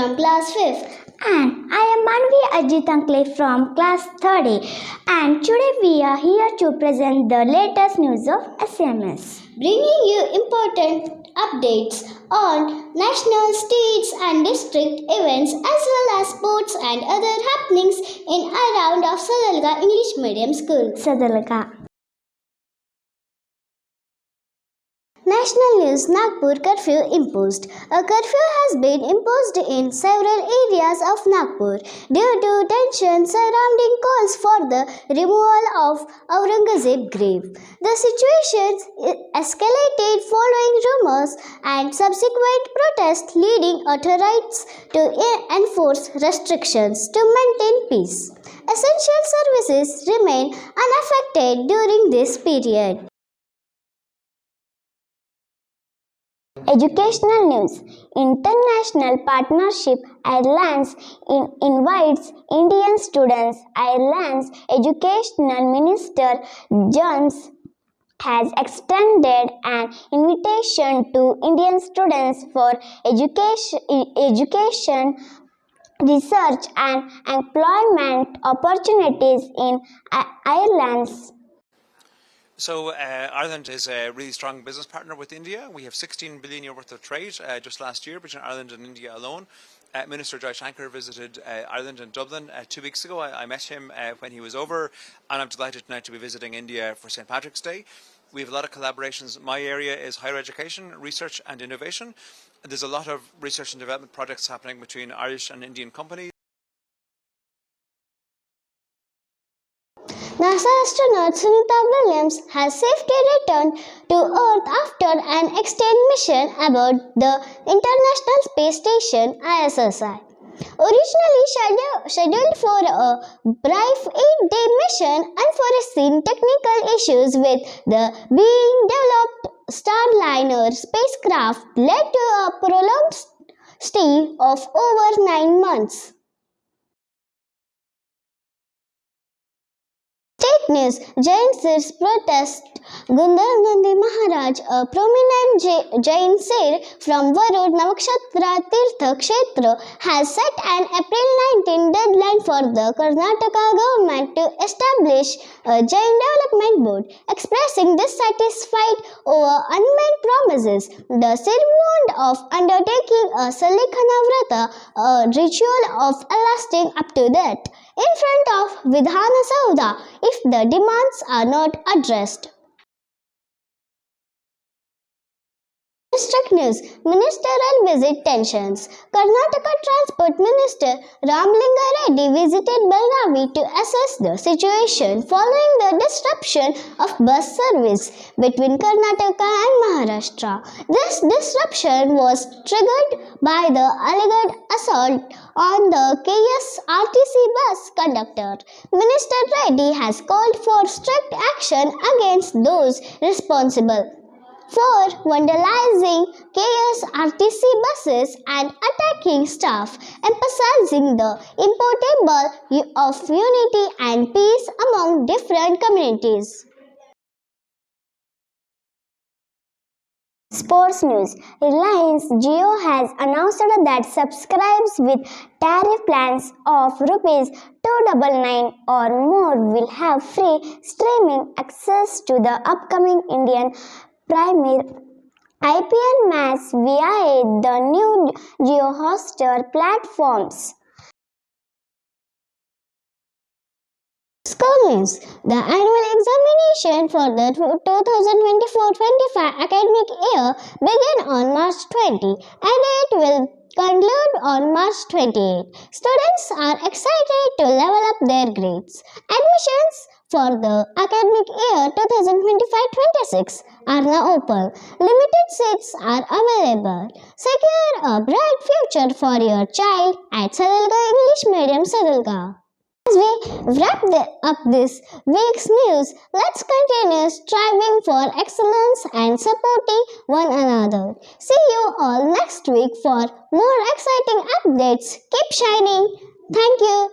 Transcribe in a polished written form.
from class 5th. And I am Manvi Ajit Ankle from class 3rd A. And today we are here to present the latest news of SMS. Bringing you important updates on national, states and district events as well as sports and other happenings in around of Sadalga English Medium School. Sadalga. National News. Nagpur curfew imposed. A curfew has been imposed in several areas of Nagpur due to tension surrounding calls for the removal of Aurangzeb grave. The situation escalated following rumors and subsequent protests, leading authorities to enforce restrictions to maintain peace. Essential services remain unaffected during this period. Educational news. International Partnership Ireland invites Indian students. Ireland's Educational Minister Jones has extended an invitation to Indian students for education, research and employment opportunities in Ireland. So Ireland is a really strong business partner with India. We have 16 billion euro worth of trade just last year between Ireland and India alone. Minister Jai Shankar visited Ireland and Dublin 2 weeks ago. I met him when he was over, and I'm delighted tonight to be visiting India for St. Patrick's Day. We have a lot of collaborations. My area is higher education, research and innovation. There's a lot of research and development projects happening between Irish and Indian companies. NASA astronaut Sunita Williams has safely returned to Earth after an extended mission aboard the International Space Station (ISSI). Originally scheduled for a brief 8-day mission, unforeseen technical issues with the being developed Starliner spacecraft led to a prolonged stay of over 9 months. State news. Jain Sirs protest. Gundar Nandi Maharaj, a prominent Jain Sir from Varud Navakshatra Tirtha Kshetra, has set an April 19 deadline for the Karnataka government to establish a Jain Development Board. Expressing dissatisfied over unmet promises, the Sir warned of undertaking a Salikhana Vrata, a ritual of fasting up to death, in front of Vidhana Saudha if the demands are not addressed. District news. Ministerial visit tensions. Karnataka Transport Minister Ramlinga Reddy visited Belgavi to assess the situation following the disruption of bus service between Karnataka and Maharashtra. This disruption was triggered by the alleged assault on the KSRTC bus conductor. Minister Reddy has called for strict action against those responsible for vandalizing KSRTC buses and attacking staff, emphasizing the importance of unity and peace among different communities. Sports news. Reliance Jio has announced that subscribers with tariff plans of Rs 299 or more will have free streaming access to the upcoming Indian Premier IPL match via the new JioHotstar platforms. School news. The annual examination for the 2024-25 academic year began on March 20 and it will conclude on March 28. Students are excited to level up their grades. Admissions for the academic year 2025-26 are now open. Limited seats are available. Secure a bright future for your child at Sadalga English Medium Sadalga. As we wrap up this week's news, let's continue striving for excellence and supporting one another. See you all next week for more exciting updates. Keep shining. Thank you.